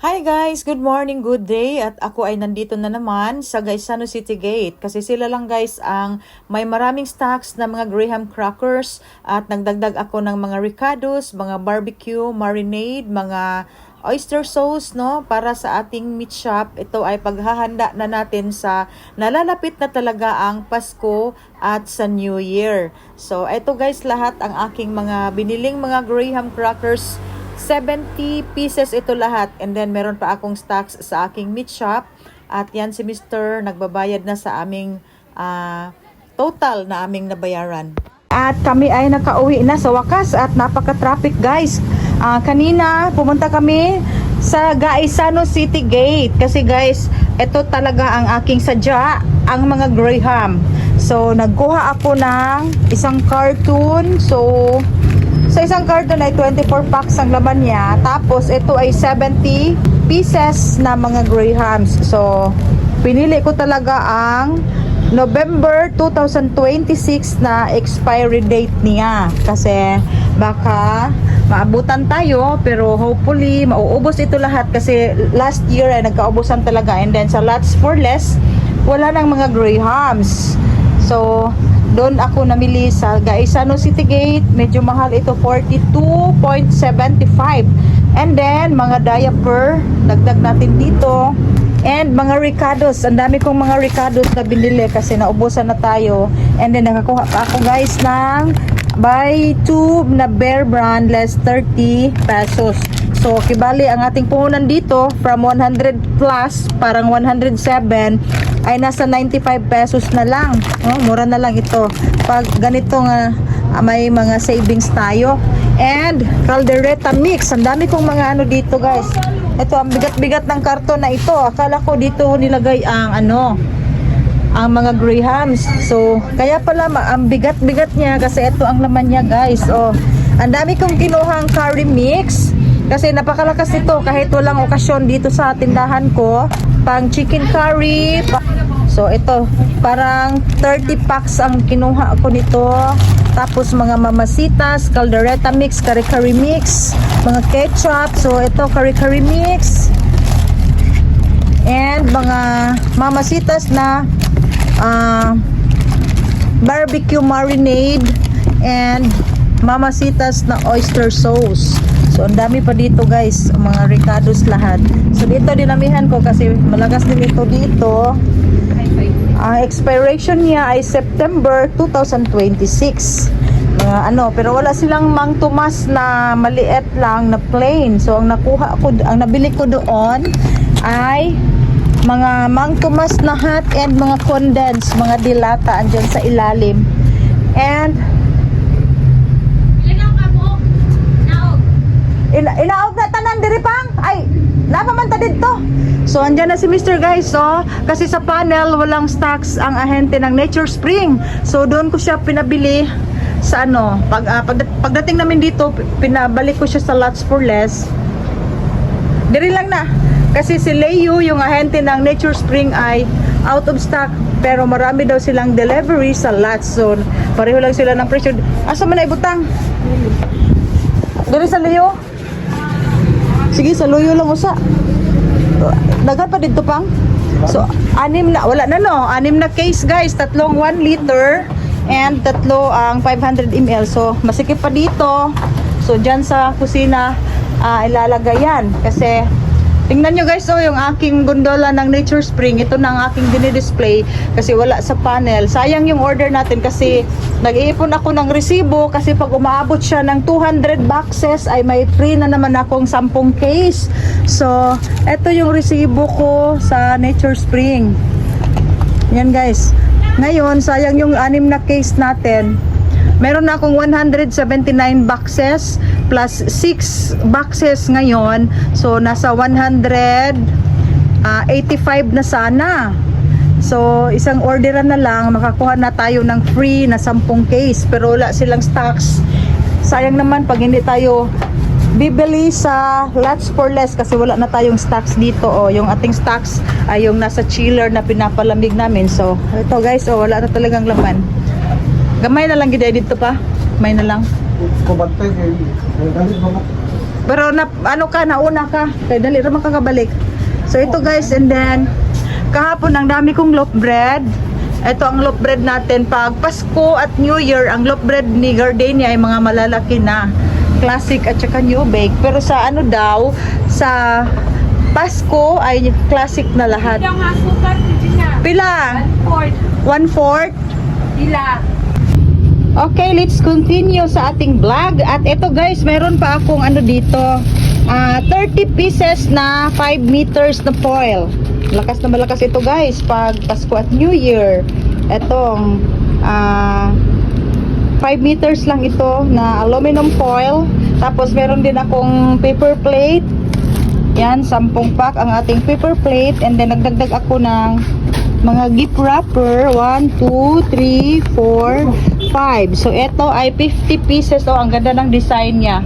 Hi guys! Good morning, good day! At ako ay nandito na naman sa Gaisano City Gate kasi sila lang guys ang may maraming stocks na mga Graham crackers at nagdagdag ako ng mga ricados, mga barbecue, marinade, mga oyster sauce no para sa ating meat shop. Ito ay paghahanda na natin sa nalalapit na talaga ang Pasko at sa New Year. So ito guys lahat ang aking mga biniling mga Graham crackers. 70 pieces ito lahat. And then, meron pa akong stocks sa aking meat shop. At yan si Mr. nagbabayad na sa aming total na aming nabayaran. At kami ay nakauwi na sa wakas at napaka-traffic guys. Kanina, pumunta kami sa Gaisano City Gate. Kasi guys, ito talaga ang aking sadya, ang mga Graham. So, nagkuha ako ng isang carton. So, sa isang carton ay 24 packs ang laman niya. Tapos ito ay 70 pieces na mga Grahams. So, pinili ko talaga ang November 2026 na expiry date niya. Kasi baka maabutan tayo. Pero hopefully mauubos ito lahat. Kasi last year ay nagkaubusan talaga. And then sa lots for less, wala nang mga Grahams. So, doon ako namili sa Gaisano City Gate. Medyo mahal ito, 42.75. And then, mga diaper, dagdag natin dito. And mga ricados. Ang dami kong mga ricados na binili kasi naubusan na tayo. And then, nakakuha pa ako guys ng buy 2 na Bear Brand less 30 pesos. So, kibali ang ating puhunan dito from 100 plus, parang 107 ay nasa 95 pesos na lang. Oh, mura na lang ito. Pag ganito nga may mga savings tayo. And caldereta mix. Ang dami kong mga ano dito, guys. Ito ang bigat-bigat ng karton na ito. Akala ko dito nilagay ang ang mga Grahams. So, kaya pala ang bigat-bigat niya kasi ito ang laman niya, guys. Oh, ang dami kong kinuhang curry mix. Kasi napakalakas ito kahit walang okasyon dito sa tindahan ko. Pang chicken curry. So ito, parang 30 packs ang kinuha ko nito. Tapos mga mamasitas, caldereta mix, kare-kare mix, mga ketchup. So ito, kare-kare mix. And mga mamasitas na barbecue marinade and mamasitas na oyster sauce. So, ang dami pa dito guys, mga ricados lahat. So, dito dinamihan ko kasi malakas din ito dito. Ang expiration niya ay September 2026. Pero wala silang Mang Tomas na maliit lang na plain. So, ang nabili ko doon ay mga Mang Tomas na hot and mga condensed, mga dilata andyan sa ilalim. And inaog na tanan diri pang ay napamanta dito. So andyan na si Mr. guys. So kasi sa panel walang stocks ang ahente ng Nature Spring. So doon ko siya pinabili sa pagdating namin dito pinabalik ko siya sa Lots for Less. Diri lang na. Kasi si Leo yung ahente ng Nature Spring ay out of stock pero marami daw silang delivery sa Lots. So pareho lang sila ng presyo. Asa man na ibutang? Diri sa Leo? Sige, sa Loyo lang usa. Dagan pa dito pang. So, wala na no. 6 na case guys, tatlong 1 liter and tatlo ang 500 ml. So, masikip pa dito. So, dyan sa kusina ilalagay yan. Kasi, tingnan nyo guys, yung aking gondola ng Nature Spring. Ito na ang aking dinidisplay kasi wala sa panel. Sayang yung order natin kasi nag-iipon ako ng resibo kasi pag umaabot siya ng 200 boxes ay may free na naman akong 10 case. So, ito yung resibo ko sa Nature Spring. Yan guys. Ngayon, sayang yung 6 na case natin. Meron na akong 179 boxes plus 6 boxes ngayon. So, nasa 185 na sana. So, isang orderan na lang, makakuha na tayo ng free na 10 case. Pero wala silang stocks. Sayang naman pag hindi tayo bibili sa Lots for Less kasi wala na tayong stocks dito. Yung ating stocks ay yung nasa chiller na pinapalamig namin. So, ito guys, wala na talagang laman. Gamay na lang gid dito pa. May na lang. Kubantay kay galit mo. Pero na, ano ka, nauna ka. Kaya dali naman ka kabalik. So ito guys, and then kahapon ang dami kong loaf bread. Ito ang loaf bread natin. Pag Pasko at New Year, ang loaf bread ni Gardenia ay mga malalaki na. Classic at saka new bake. Pero sa ano daw, sa Pasko ay classic na lahat. Pila? 1/4. Pila. Okay, let's continue sa ating vlog. At ito guys, meron pa akong ano dito. 30 pieces na 5 meters na foil. Lakas na malakas ito guys pag Pasko at New Year. Etong 5 meters lang ito na aluminum foil. Tapos meron din akong paper plate. Yan, 10 pack ang ating paper plate. And then nagdagdag ako ng mga gift wrapper. 1, 2, 3, 4, 5. So ito ay 50 pieces. Oh, ang ganda ng design niya.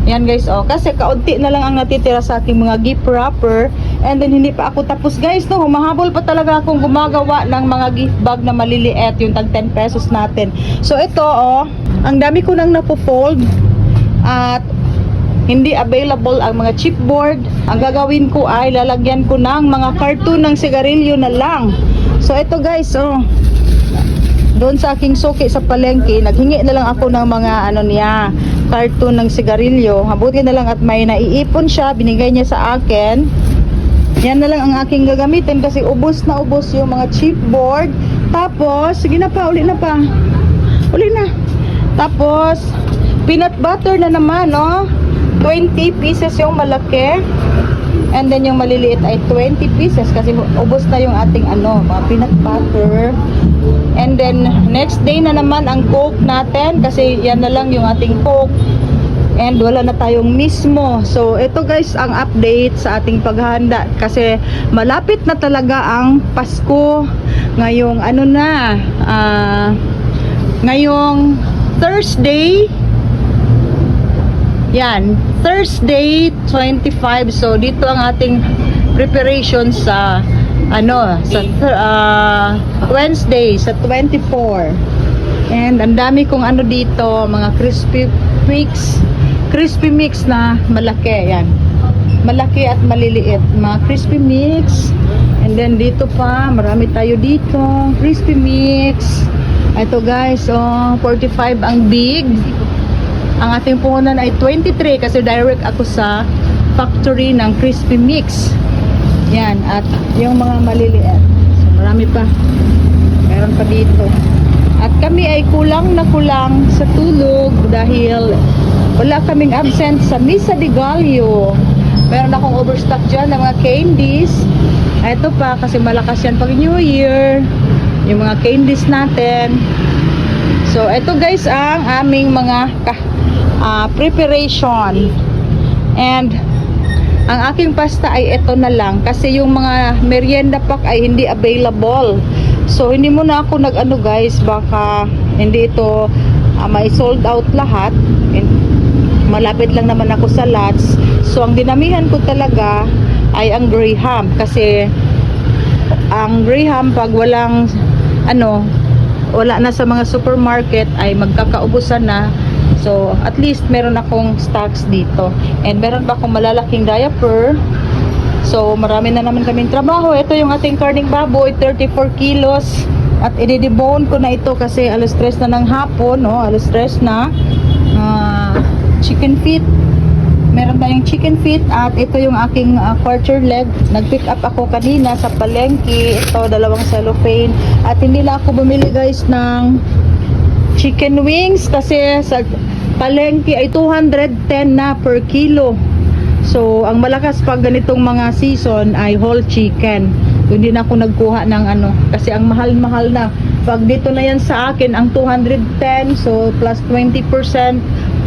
Yan guys, oh. Kasi kaunti na lang ang natitira sa aking mga gift wrapper. And then hindi pa ako tapos guys, no. Humahabol pa talaga akong gumagawa ng mga gift bag na maliliit. Yung tag 10 pesos natin. So ito, oh. Ang dami ko nang napo-fold. At hindi available ang mga chipboard. Ang gagawin ko ay lalagyan ko ng mga cartoon ng sigarilyo na lang. So ito guys, oh. Doon sa aking suki sa palengke, naghingi na lang ako ng mga ano niya, cartoon ng sigarilyo. Mabuti na lang at may naiipon siya, binigay niya sa akin. Yan na lang ang aking gagamitin kasi ubos na ubos yung mga chipboard. Tapos, sige na pa, uli na pa. Uli na. Tapos, peanut butter na naman, no? 20 pieces yung malaki. And then yung maliliit ay 20 pieces kasi ubos na yung ating ano, mga peanut butter. And then next day na naman ang Coke natin kasi yan na lang yung ating Coke. And wala na tayong mismo. So ito guys ang update sa ating paghahanda kasi malapit na talaga ang Pasko. Ngayong ano na, ngayong Thursday. Yan, Thursday 25. So dito ang ating preparation sa ano, sa Wednesday sa 24. And ang dami kong ano dito, mga crispy mix na malaki. Yan, malaki at maliliit, mga crispy mix. And then dito pa, marami tayo dito, crispy mix. Ito guys, oh, 45 ang big. Ang ating puhunan ay 23 kasi direct ako sa factory ng crispy mix. Yan, at yung mga maliliit. So marami pa. Meron pa dito. At kami ay kulang na kulang sa tulog dahil wala kaming absent sa Misa de Gallo. Meron akong overstock dyan ng mga candies. Ito pa kasi malakas yan pag New Year. Yung mga candies natin. So ito guys ang aming mga preparation. And ang aking pasta ay ito na lang kasi yung mga merienda pack ay hindi available. So hindi muna ako nag-ano guys, baka hindi ito may sold out lahat. And malapit lang naman ako sa lots. So ang dinamihan ko talaga ay ang Graham kasi ang Graham pag walang ano, wala na sa mga supermarket ay magkakaubusan na. So, at least meron akong stocks dito. And meron pa akong malalaking diaper. So, marami na naman kaming trabaho. Ito yung ating karning baboy, 34 kilos. At i-debone ko na ito kasi alas 3 na ng hapon, no? Alas 3 na. Chicken feet. Meron tayong chicken feet. At ito yung aking quarter leg. Nag-pick up ako kanina sa palengke. Ito, 2 cellophane. At hindi na ako bumili guys ng chicken wings kasi sa palengke ay 210 na per kilo. So ang malakas pag ganitong mga season ay whole chicken. Hindi na ako nagkuha ng ano kasi ang mahal-mahal na. Pag dito na yan sa akin ang 210, so plus 20%,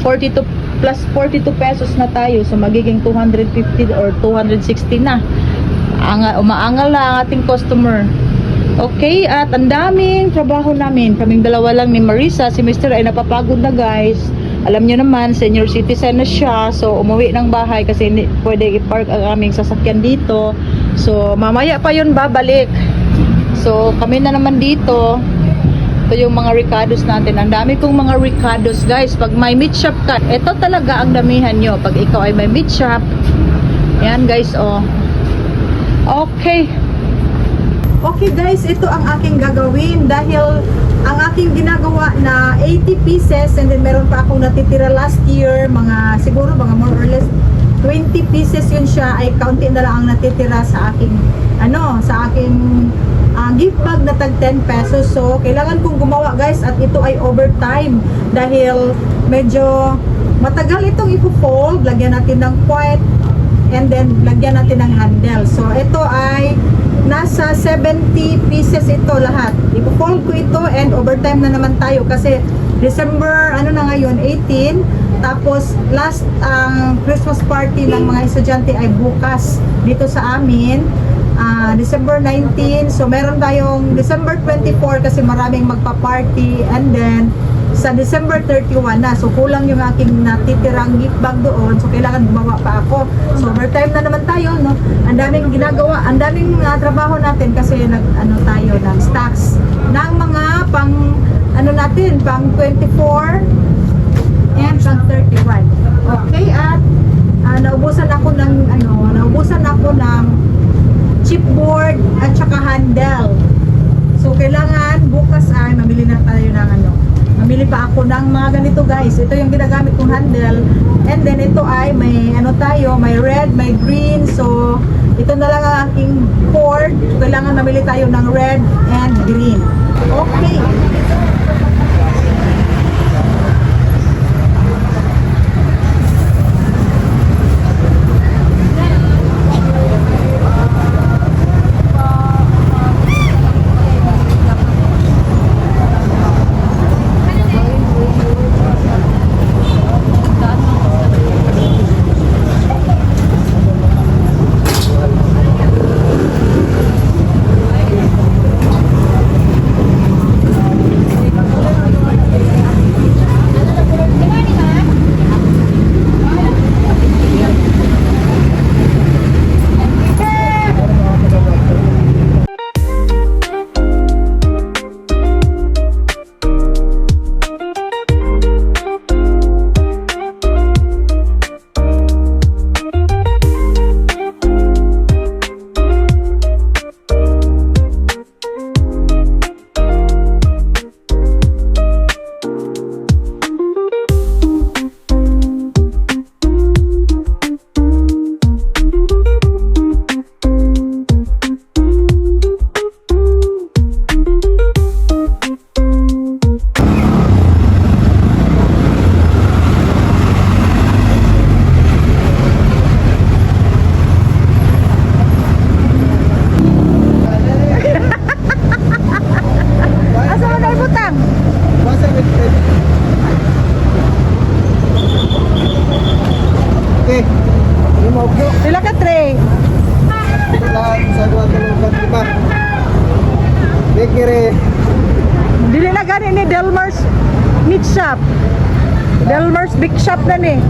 42 plus 42 pesos na tayo. So magiging 250 or 260 na. Umaangal na ang ating customer. Okay, at ang daming trabaho namin. Kaming dalawa lang ni Marisa. Si Mr. ay napapagod na guys. Alam nyo naman, senior citizen na siya. So, umuwi ng bahay kasi hindi pwede i-park ang aming sasakyan dito. So, mamaya pa yun babalik. So, kami na naman dito. Ito yung mga ricados natin. Ang dami kong mga ricados, guys. Pag may meat shop ka, ito talaga ang damihan nyo. Pag ikaw ay may meat shop, yan guys, oh. Okay. Okay guys, ito ang aking gagawin dahil ang aking ginagawa na 80 pieces and then meron pa akong natitira last year, siguro mga more or less 20 pieces yun siya, ay kaunti na lang ang natitira sa aking gift bag na tag 10 pesos. So kailangan kong gumawa guys, at ito ay overtime dahil medyo matagal itong ipo-fold. Lagyan natin ng white and then lagyan natin ng handle. So ito ay nasa 70 pieces ito lahat. Ipo-fold ko ito and overtime na naman tayo kasi December, na ngayon, 18. Tapos last Christmas party ng mga estudyante ay bukas dito sa amin. December 19. So meron tayong December 24 kasi maraming magpa-party, and then sa December 31 na. So kulang yung aking natitirang gift bag doon. So kailangan gumawa pa ako. So overtime na naman tayo, no? Ang daming ginagawa, ang daming trabaho natin kasi tayo ng stocks ng mga pang pang 24 and pang 31. Okay, at naubusan ako ng chipboard at saka handle. So kailangan bukas ay mamili na tayo ng mamili pa ako ng mga ganito guys. Ito yung ginagamit kong handle, and then ito ay may may red, may green. So ito na lang ang aking cord. Kailangan mamili tayo ng red and green. Okay. Pila ka tray? Dili na gani ni Delmar's Meat Shop. Delmar's Big Shop na ni.